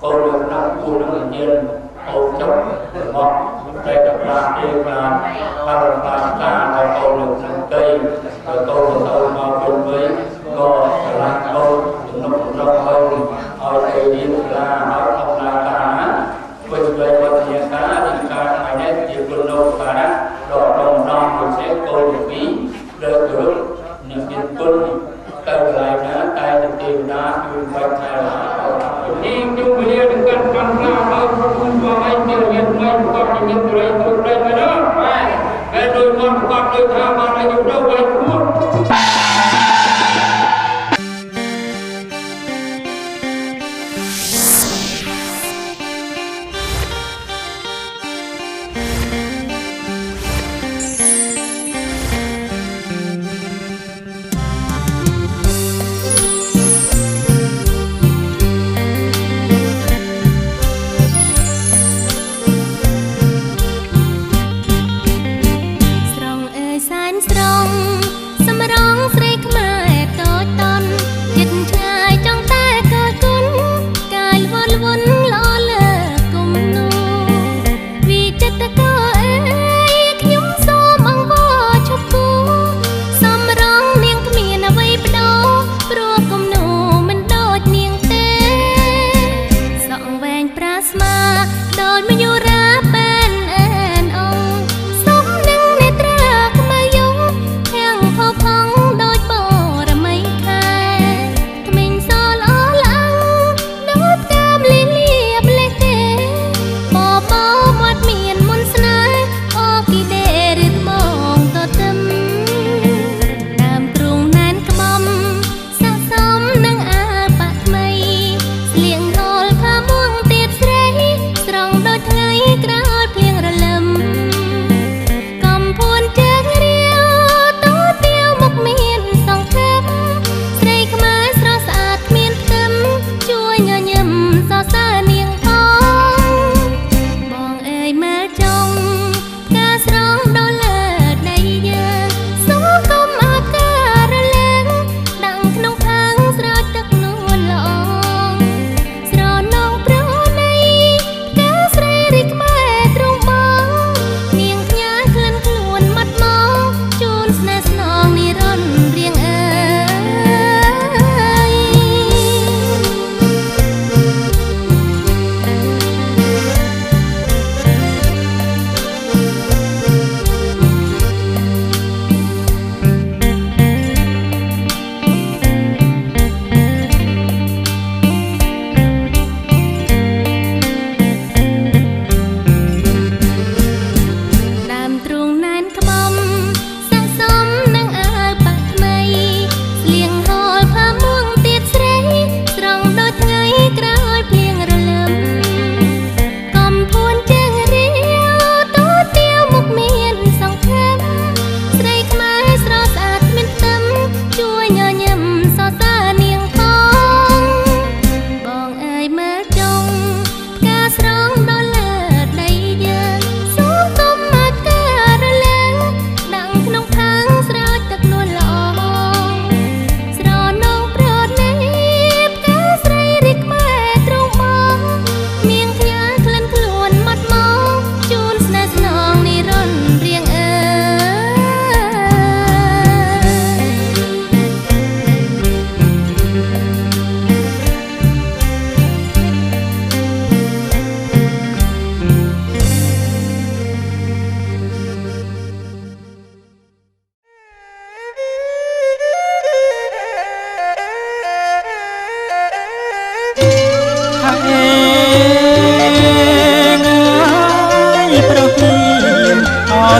cô được năm cô nó tự nhiên ô chống ngọt đây là ba đi mà ba cá cô được năm cây rồi cô được tôi mà cùng với cô là cô nó cô ở đây đi là nó không là cá bên bên cá thì cá phải nên chỉ quân đâu cá đỏ đồng non mình sẽ cô được ý rồi được những nhân quân từ lại đó tay được tìm ra từ quanh thay nhưng chúng bây giờ đừng cần làm không có anh nhiều nhân mình có những nhân rồi tôi đây mà đó cái đôi con con đôi tham mà lại dùng đâu vậy cũng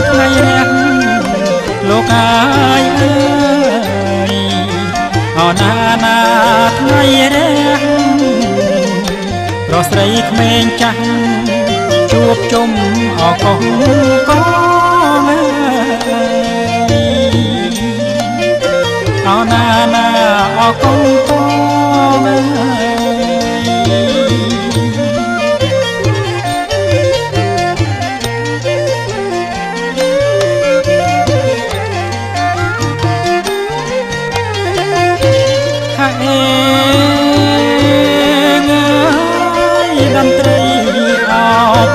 ថ្ងៃរះលោកអាយអើយអណាណាថ្ងៃរះរស់ស្រីក្មេងចាស់ជួបជុំអកុងកងអណាណាអកុងកងអ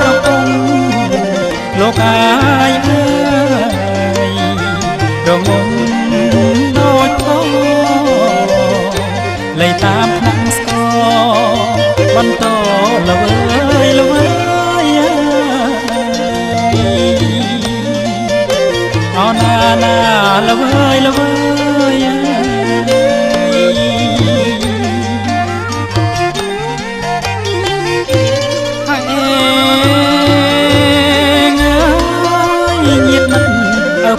ប្រពន្ធលោកអាយអើយរងំដូចផងលេងតាមថ្នាក់ស្គរបន្តល្វើយល្វើយអោណាណាល្វើយល្វើយ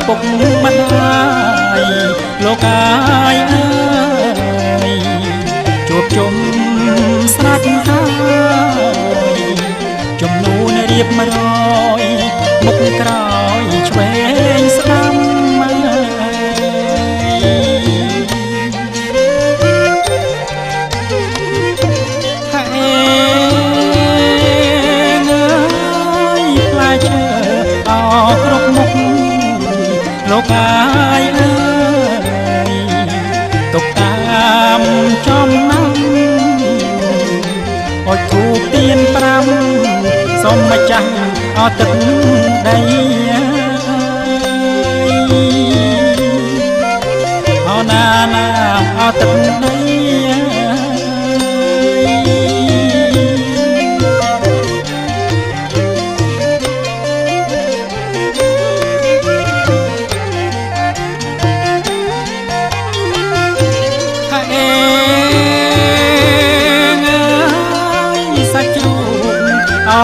ពុកម្ដាយលោកអាយអើយជួបជុំស្រាច់ហើយចំនួនរៀប100មុខក្រោយឆ្វេងស្ដាំលោកអាយអើយទុកតាមចំណាំអុជធូបទៀន5សូមម្ចាស់អត់ទឹកដីអោណាណាអត់ទឹកដី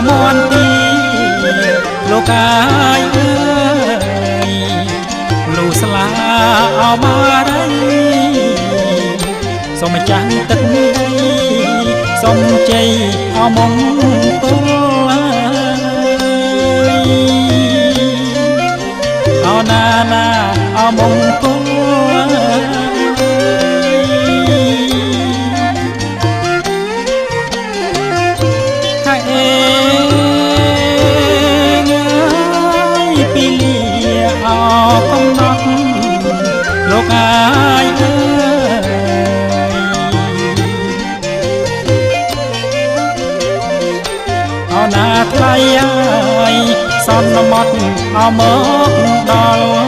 មន់ទីលោកអាយអើយលូស្លាអមារីសូមចាំទឹកដីសូមជ័យអមង្គលអោណាណាអមង្គលកំណត់លោកអាយអើយអោណាថ្លៃហើយសន្មត់អមកដល់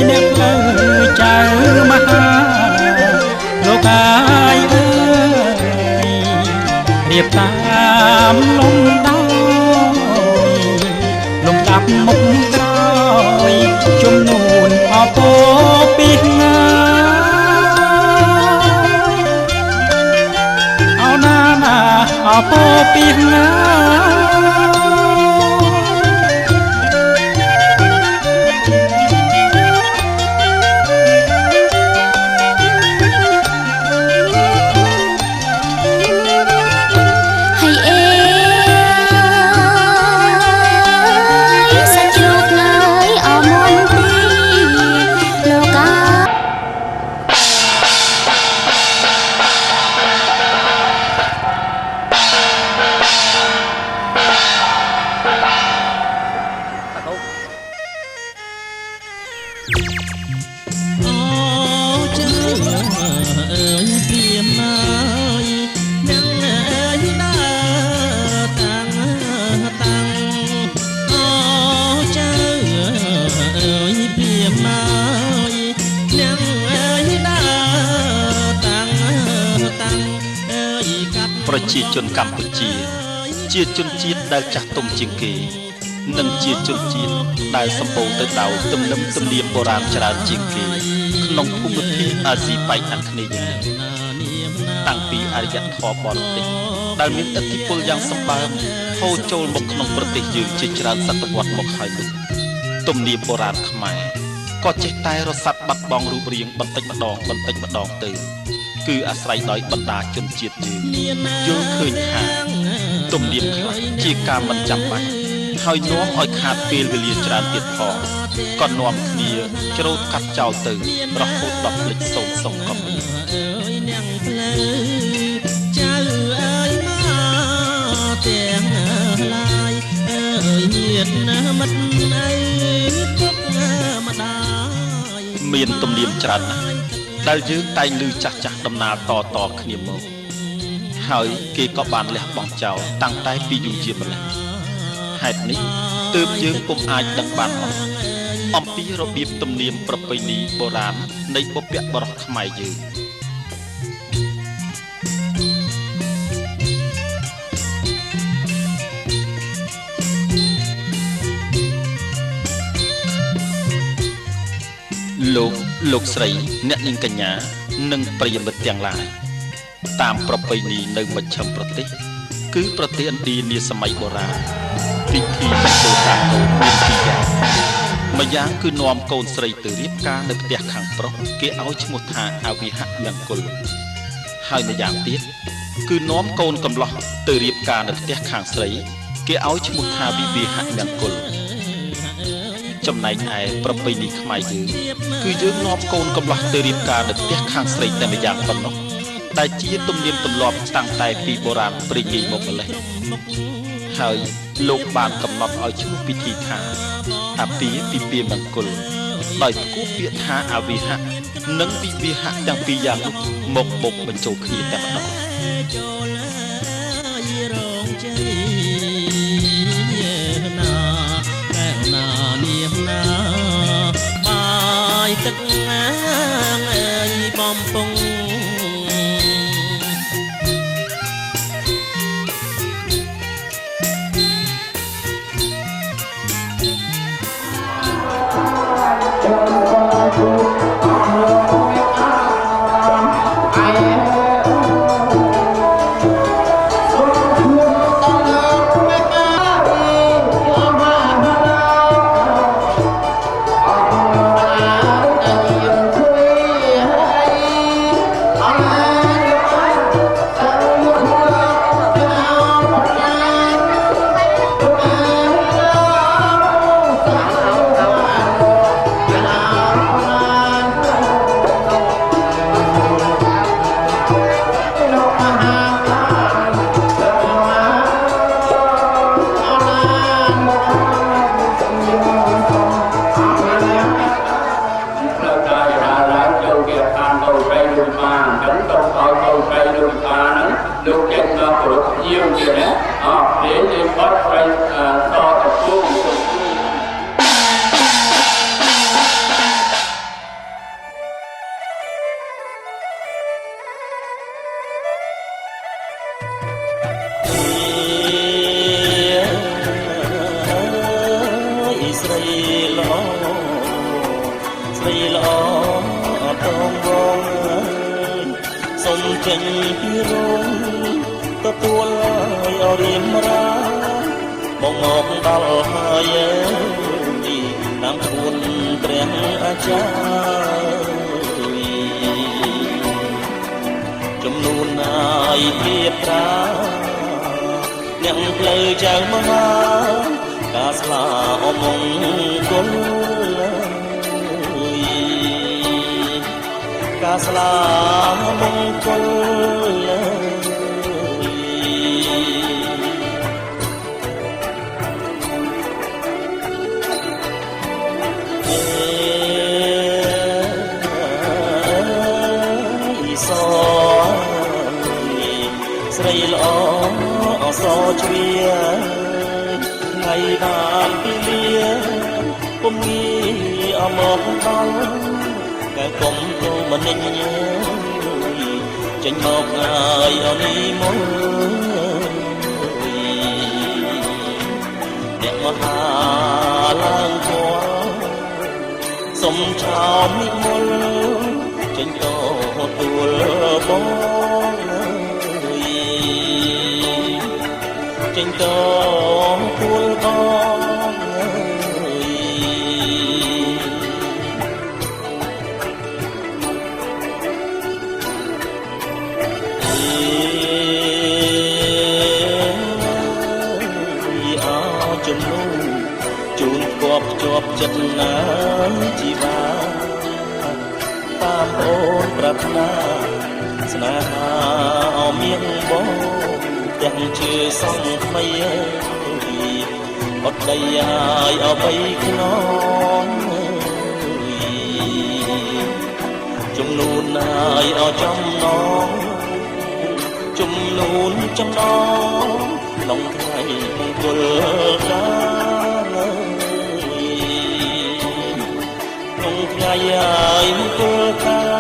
អ្នកលើចៅមហាលោកអាយអើយរៀបតាមលំដាប់មុខក្រោយជំនួនអពោពីងាអោណាណាអពោពីងាប្រជាជនកម្ពុជាជាជនជាតិដែលចាស់ទុំជាងគេនិងជាជនជាតិដែលសម្បូរទៅដោយទំនៀមទម្លាប់បុរាណច្រើនជាងគេក្នុងភូមិភាគអាស៊ីប៉ែកខាងគ្នាយើងតាំងពីអរិយធម៌បរទេសដែលមានឥទ្ធិពលយ៉ាងសម្បើមហូរចូលមកក្នុងប្រទេសយើងជាច្រើនសតវត្សមកហើយនោះទំនៀមបុរាណខ្មែរក៏ចេះតែរសាត់បាត់បង់រូបរាងបន្តិចម្ដងទៅគឺអាស្រ័យដោយបណ្ដាជនជាតិយើងយល់ឃើញថាទំនៀមខ្លះជាការមិនចាំបាច់ហើយនាំឲ្យខាតពេលវេលាច្រើនទៀតផងក៏នាំគ្នាច្រូតកាត់ចោលទៅរហូតដល់ភ្លេចសូន្យសងក៏មានចៅអើយមកទាំងឡាយអើយញាតណាមិត្តអើយពុក មានទំនៀមច្រើនណាស់ដែលយើងតែងឮចាស់ចាស់ដំណាលតគ្នាមកហើយគេក៏បានលះបង់ចោលតាំងតែពីយូរជាម្ល៉េះហេតុនេះទើបយើងពុំអាចដឹងបានអំពីរបៀបទំនៀមប្រពៃណីបុរាណនៃបុព្វបុរសខ្មែរយើងលោកស្រីអ្នកនាងកញ្ញានិងប្រិយមិត្តទាំងឡាយតាមប្រពៃណីនៅមជ្ឈិមប្រទេសគឺប្រទេសឥណ្ឌានាសម័យបុរាណពិធីបដូរតាកូនមានពីរយ៉ាងម្យ៉ាងគឺនាំកូនស្រីទៅរៀបការនៅផ្ទះខាងប្រុសគេឲ្យឈ្មោះថាអវិហមង្គលហើយម្យ៉ាងទៀតគឺនាំកូនកំឡោះទៅរៀបការនៅផ្ទះខាងស្រីគេឲ្យឈ្មោះថាវិវាហមង្គលចំណែកឯប្រពៃណីខ្មែរយើងគឺយើងនាំកូនកំឡោះទៅរៀបការនៅផ្ទះខាងស្រីតែម្យ៉ាងប៉ុណ្ណោះដែលជាទំនៀមទម្លាប់តាំងតែពីបុរាណព្រេងនិយមមកម្ល៉េះហើយលោកបានកំណត់ឲ្យឈ្មោះពិធីថាអពាហ៍ពិពាហ៍មង្គលដោយផ្គូពាក្យថាអវិហៈនិងវិវាហៈទាំងពីរយ៉ាងនោះមកបញ្ចូលគ្នាតែម្ដងបាយទឹកងាងអើយបំពង់លោកចេញមកគ្រប់យាមទៀតណានិយាយបាត់ទៅតទៅគូស្រីល្អស្រីល្អអត់ងវងសុំចេញពីរោងទទួលឲ្យរៀមរាបងមកដល់ហើយតាមគុណព្រះអាចារ្យចំនួនហើយពីប្រាអ្នកផ្លូវចៅមហាការស្លាអមង្គលការស្លាមង្គលស្រីល្អអសជ្រាថ្ងៃបានពីលាពុំងាយអមកដល់តែគុំទៅមិនញញចេញមកហើយអនីមុនអ្នកមហាឡើងធម៌សុំឆោមនិមលចេញទៅទួលបងចេញទៅទួលបងជំនួសជូនគប់ជាប់ចិត្តណាជីវាតាមអូនប្រាថ្នាស្នេហាអមានបងទាំងជាសង្ឃថ្មីអត់ដីហើយអបៃខ្នង ជំនួនហើយឲ្យចំណងជំនួនចំណងក្នុងថ្ងៃមង្គលការក្នុងថ្ងៃហើយមង្គលការ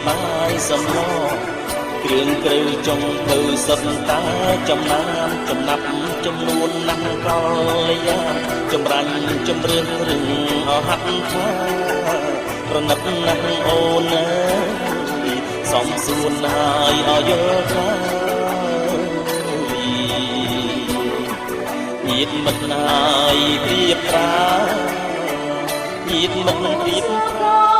បាយសំឡគ្រឿងក្រៅចុងទៅសិនតាចំណានចំណាប់ចំនួនណាស់កលយាចម្រាញ់ចម្រៀងរឿងអហាត់ថាប្រណិតណាស់អូនអើយសំសួនហើយឲ្យយល់ថាញាតិមិត្តហើយព្រៀបប្រាញាតិមិត្តព្រៀបប្រា